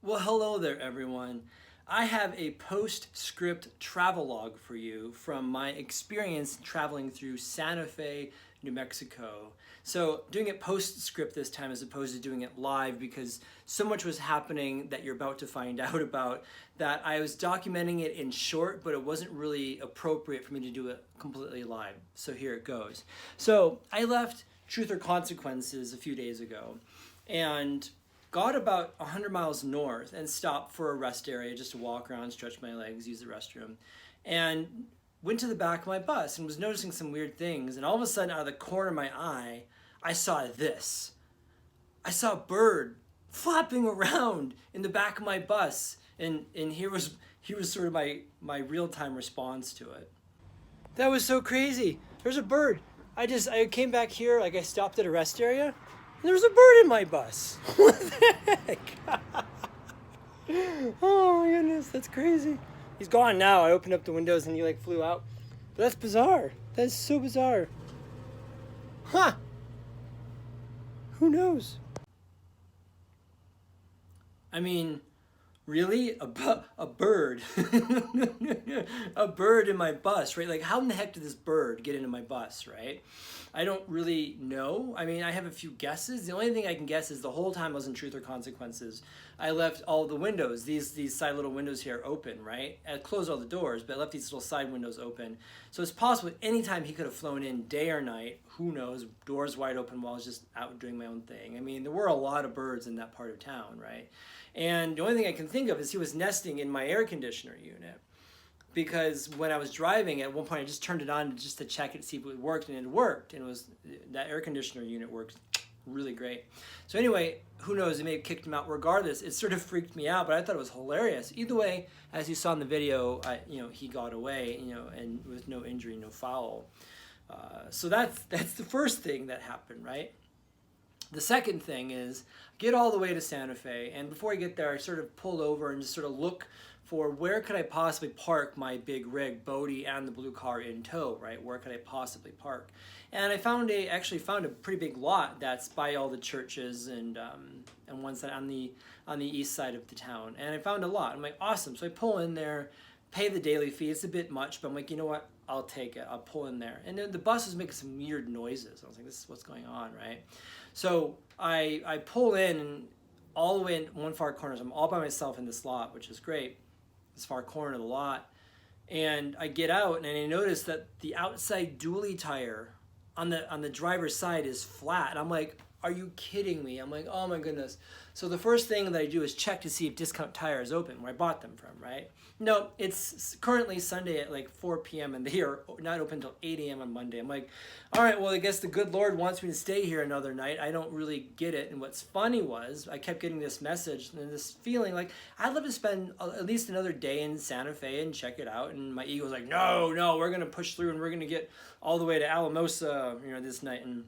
Well, hello there, everyone. I have a postscript travelogue for you from my experience traveling through Santa Fe, New Mexico. So, doing it postscript this time as opposed to doing it live because so much was happening that you're about to find out about that I was documenting it in short, but it wasn't really appropriate for me to do it completely live. So, here it goes. So, I left Truth or Consequences a few days ago and got about 100 miles north and stopped for a rest area just to walk around, stretch my legs, use the restroom, and went to the back of my bus and was noticing some weird things. And all of a sudden, out of the corner of my eye, I saw this. I saw a bird flapping around in the back of my bus, and here was sort of my real-time response to it. That was so crazy. There's a bird. I came back here, like I stopped at a rest area. There's a bird in my bus. What the heck? Oh my goodness, that's crazy. He's gone now. I opened up the windows and he like flew out. But that's bizarre. That's so bizarre. Huh. Who knows? I mean, really? A bird? A bird in my bus, right? Like, how in the heck did this bird get into my bus, right? I don't really know. I mean, I have a few guesses. The only thing I can guess is the whole time I was in Truth or Consequences, I left all the windows, these side little windows here open, right? I closed all the doors, but I left these little side windows open. So it's possible anytime he could have flown in, day or night, who knows, doors wide open while I was just out doing my own thing. I mean, there were a lot of birds in that part of town, right? And the only thing I can think of is he was nesting in my air conditioner unit. Because when I was driving, at one point I just turned it on just to check it, see if it worked, and it worked. And that air conditioner unit works really great. So anyway, who knows, it may have kicked him out regardless. It sort of freaked me out, but I thought it was hilarious. Either way, as you saw in the video, he got away, and with no injury, no foul. So that's the first thing that happened, right? The second thing is, get all the way to Santa Fe, and before I get there, I sort of pulled over and just sort of look for where could I possibly park my big rig, Bodhi, and the blue car in tow, right? Where could I possibly park? And I actually found a pretty big lot that's by all the churches and one side on the east side of the town. And I found a lot. I'm like, awesome. So I pull in there, pay the daily fee. It's a bit much, but I'm like, you know what? I'll take it. I'll pull in there. And then the bus was making some weird noises. I was like, this is what's going on, right? So I pull in and all the way in one far corner. So I'm all by myself in this lot, which is great. This far corner of the lot. And I get out and I notice that the outside dually tire on the driver's side is flat. And I'm like, are you kidding me? I'm like, oh my goodness. So the first thing that I do is check to see if Discount Tire is open, where I bought them from, right? No, it's currently Sunday at like 4 p.m. and they are not open until 8 a.m. on Monday. I'm like, all right, well, I guess the good Lord wants me to stay here another night. I don't really get it. And what's funny was I kept getting this message and this feeling like I'd love to spend at least another day in Santa Fe and check it out. And my ego was like, no, we're going to push through and we're going to get all the way to Alamosa, this night. And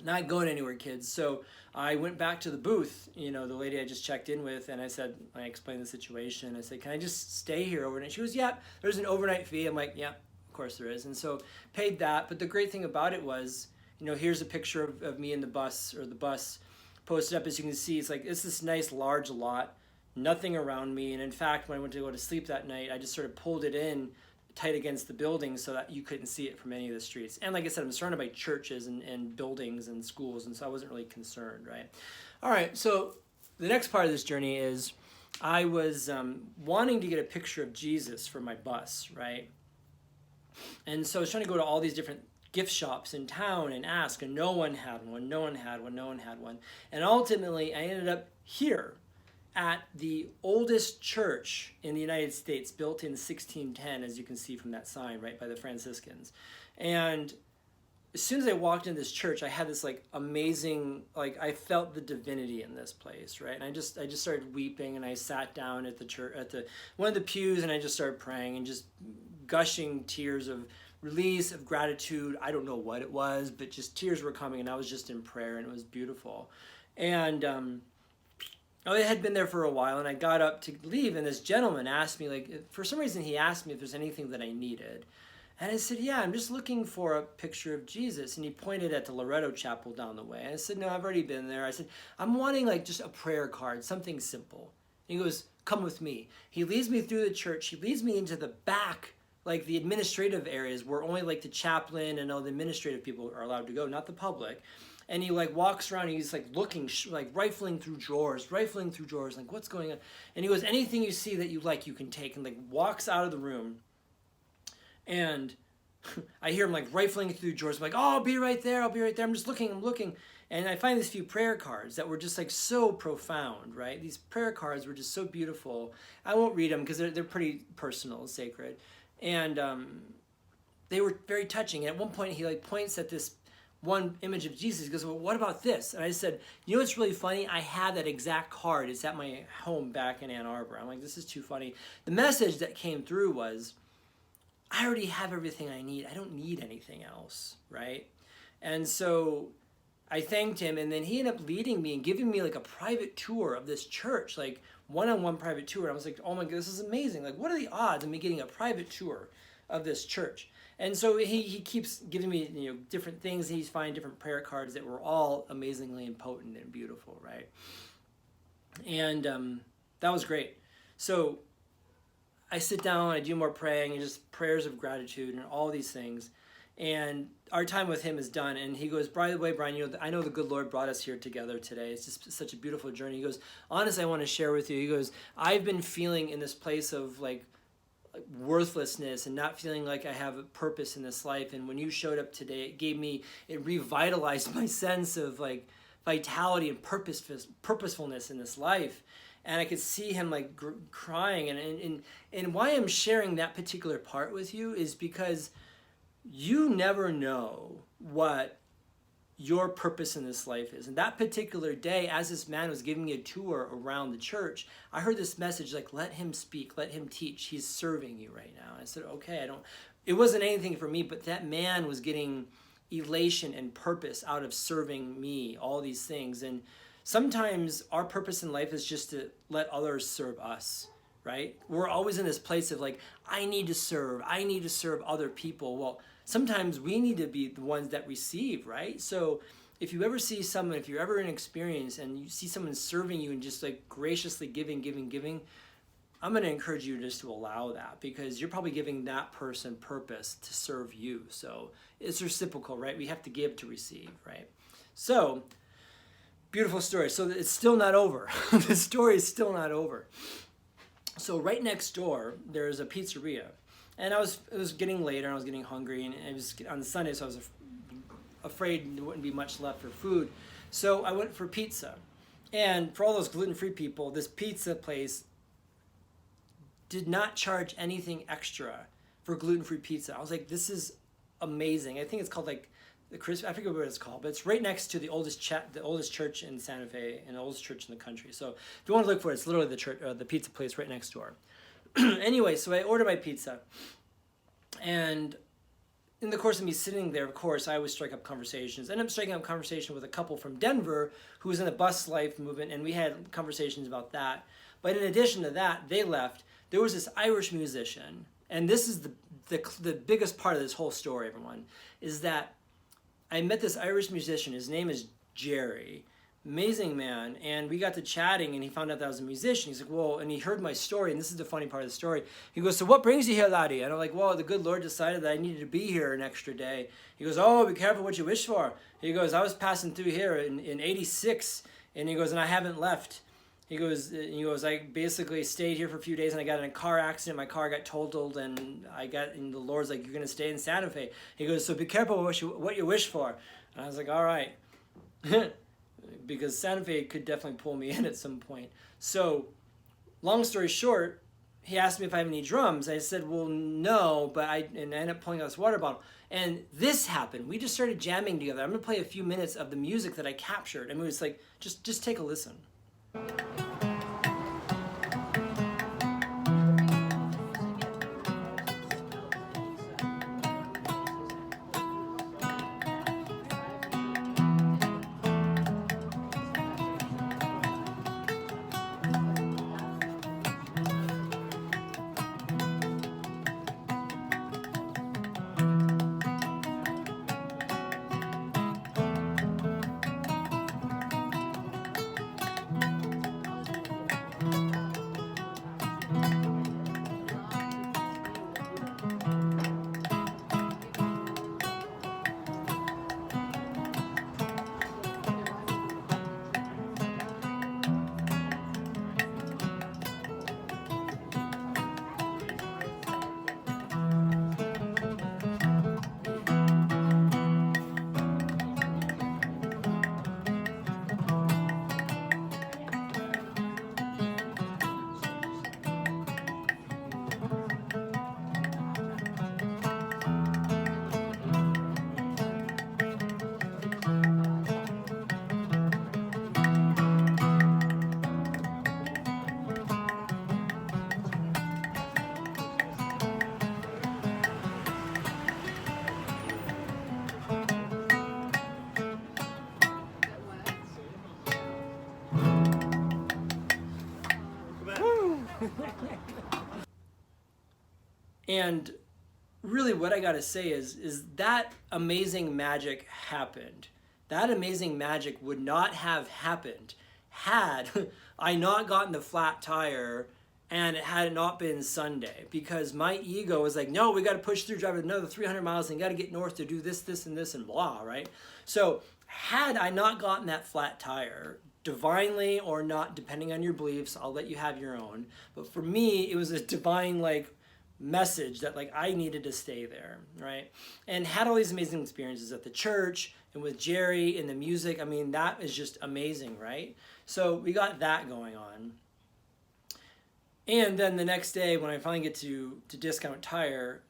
not going anywhere, kids. So I went back to the booth, the lady I just checked in with, and I explained the situation. I said, can I just stay here overnight? She goes, yeah, there's an overnight fee. I'm like, yeah, of course there is. And so paid that. But the great thing about it was, here's a picture of me in the bus, or the bus posted up. As you can see, it's like, it's this nice large lot, nothing around me. And in fact, when I went to go to sleep that night, I just sort of pulled it in tight against the building so that you couldn't see it from any of the streets. And like I said, I'm surrounded by churches and buildings and schools, and so I wasn't really concerned, right? All right, so the next part of this journey is I was wanting to get a picture of Jesus for my bus, right? And so I was trying to go to all these different gift shops in town and ask, and no one had one. And ultimately, I ended up here at the oldest church in the United States, built in 1610, as you can see from that sign, right, by the Franciscans. And as soon as I walked into this church, I had this amazing, I felt the divinity in this place, right? And I just started weeping, and I sat down at the church, at one of the pews, and I just started praying and just gushing tears of release, of gratitude. I don't know what it was, but just tears were coming, and I was just in prayer, and it was beautiful. And I had been there for a while, and I got up to leave, and this gentleman asked me, for some reason he asked me if there's anything that I needed. And I said, yeah, I'm just looking for a picture of Jesus. And he pointed at the Loretto Chapel down the way. And I said, no, I've already been there. I said, I'm wanting just a prayer card, something simple. He goes, come with me. He leads me through the church. He leads me into the back, like the administrative areas where only like the chaplain and all the administrative people are allowed to go, not the public. And he like walks around and he's like looking, like rifling through drawers, like what's going on? And he goes, anything you see that you like, you can take, and like walks out of the room. And I hear him like rifling through drawers. I'm like, oh, I'll be right there. I'm just looking, I'm looking. And I find these few prayer cards that were just like so profound, right? These prayer cards were just so beautiful. I won't read them because they're pretty personal and sacred. And they were very touching. And at one point he like points at this one image of Jesus. He goes, well, what about this? And I said, you know what's really funny? I had that exact card. It's at my home back in Ann Arbor. I'm like, this is too funny. The message that came through was, I already have everything I need. I don't need anything else, right? And so I thanked him, and then he ended up leading me and giving me like a private tour of this church, like one-on-one private tour. I was like, oh my God, this is amazing. Like, what are the odds of me getting a private tour of this church? And so he keeps giving me, you know, different things. He's finding different prayer cards that were all amazingly potent and beautiful, right? And that was great. So I sit down, I do more praying, and just prayers of gratitude and all these things. And our time with him is done. And he goes, by the way, Brian, you know, I know the good Lord brought us here together today. It's just such a beautiful journey. He goes, honestly, I want to share with you. He goes, I've been feeling in this place of like worthlessness and not feeling like I have a purpose in this life. And when you showed up today, it revitalized my sense of like vitality and purposefulness in this life. And I could see him like crying. And why I'm sharing that particular part with you is because you never know what your purpose in this life is. And that particular day, as this man was giving me a tour around the church, I heard this message like, let him speak, let him teach. He's serving you right now. I said, okay, it wasn't anything for me, but that man was getting elation and purpose out of serving me, all these things. And sometimes our purpose in life is just to let others serve us, right? We're always in this place of like, I need to serve other people. Well, sometimes we need to be the ones that receive, right? So if you ever see someone, if you're ever in an experience and you see someone serving you and just like graciously giving, I'm going to encourage you just to allow that, because you're probably giving that person purpose to serve you. So it's reciprocal, right? We have to give to receive, right? So beautiful story. So it's still not over. The story is still not over. So right next door, there's a pizzeria. And it was getting later, and I was getting hungry, and it was on Sunday, so I was afraid there wouldn't be much left for food. So I went for pizza. And for all those gluten-free people, this pizza place did not charge anything extra for gluten-free pizza. I was like, this is amazing. I think it's called like the Chris. I forget what it's called, but it's right next to the oldest church in Santa Fe and the oldest church in the country. So if you want to look for it, it's literally the church, the pizza place right next door. Anyway, so I ordered my pizza, and in the course of me sitting there, of course, I always strike up conversations. I ended up striking up a conversation with a couple from Denver who was in the bus life movement, and we had conversations about that. But in addition to that, they left. There was this Irish musician, and this is the biggest part of this whole story, everyone, is that I met this Irish musician. His name is Jerry. Amazing man. And we got to chatting, and he found out that I was a musician. He's like, whoa, and he heard my story, and this is the funny part of the story. He goes, so what brings you here, laddie? And I'm like, well, the good Lord decided that I needed to be here an extra day. He goes, oh, be careful what you wish for. He goes, I was passing through here in 86, and he goes, and I haven't left. He goes, I basically stayed here for a few days, and I got in a car accident. My car got totaled, and the Lord's like, you're going to stay in Santa Fe. He goes, so be careful what you wish for. And I was like, all right. Because Santa Fe could definitely pull me in at some point. So, long story short, he asked me if I have any drums. I said, well, no, but I ended up pulling out this water bottle. And this happened. We just started jamming together. I'm going to play a few minutes of the music that I captured. And it was like, just take a listen. And really what I got to say is that amazing magic happened. That amazing magic would not have happened had I not gotten the flat tire and it had not been Sunday, because my ego was like, no, we got to push through, drive another 300 miles and got to get north to do this, this, and this, and blah, right? So had I not gotten that flat tire, divinely or not, depending on your beliefs, I'll let you have your own. But for me, it was a divine, like, message that, like, I needed to stay there, right? And had all these amazing experiences at the church and with Jerry and the music. I mean, that is just amazing, right? So we got that going on. And then the next day when I finally get to Discount Tire,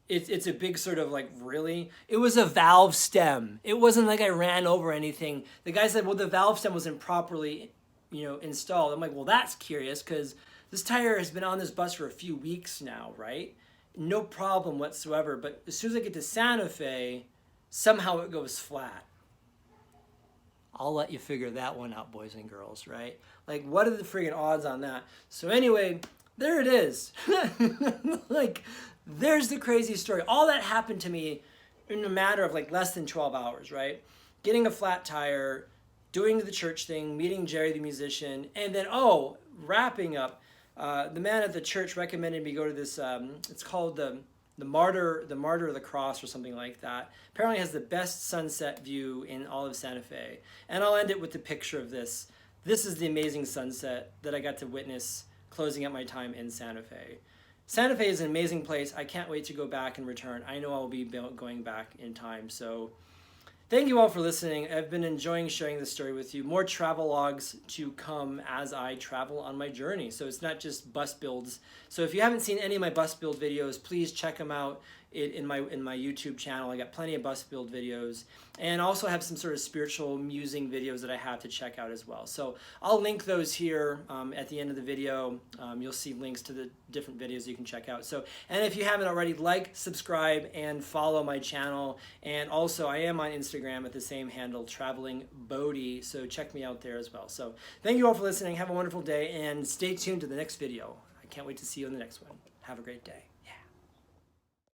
it's a big sort of like, really? It was a valve stem. It wasn't like I ran over anything. The guy said, well, the valve stem wasn't properly, installed. I'm like, well, that's curious, because this tire has been on this bus for a few weeks now, right? No problem whatsoever. But as soon as I get to Santa Fe, somehow it goes flat. I'll let you figure that one out, boys and girls, right? Like, what are the friggin' odds on that? So anyway, there it is. Like, there's the crazy story. All that happened to me in a matter of like less than 12 hours, right? Getting a flat tire, doing the church thing, meeting Jerry the musician, and then, wrapping up, the man at the church recommended me go to this, it's called the Martyr of the Cross or something like that. Apparently has the best sunset view in all of Santa Fe. And I'll end it with the picture of this. This is the amazing sunset that I got to witness closing out my time in Santa Fe. Santa Fe is an amazing place. I can't wait to go back and return. I know I'll be going back in time. So thank you all for listening. I've been enjoying sharing this story with you. More travel logs to come as I travel on my journey. So it's not just bus builds. So if you haven't seen any of my bus build videos, please check them out in my YouTube channel. I got plenty of bus build videos, and also have some sort of spiritual musing videos that I have to check out as well. So I'll link those here at the end of the video. You'll see links to the different videos you can check out. So, and if you haven't already, like, subscribe, and follow my channel. And also, I am on Instagram at the same handle, Traveling Bodhi. So check me out there as well. So thank you all for listening. Have a wonderful day, and stay tuned to the next video. I can't wait to see you in the next one. Have a great day.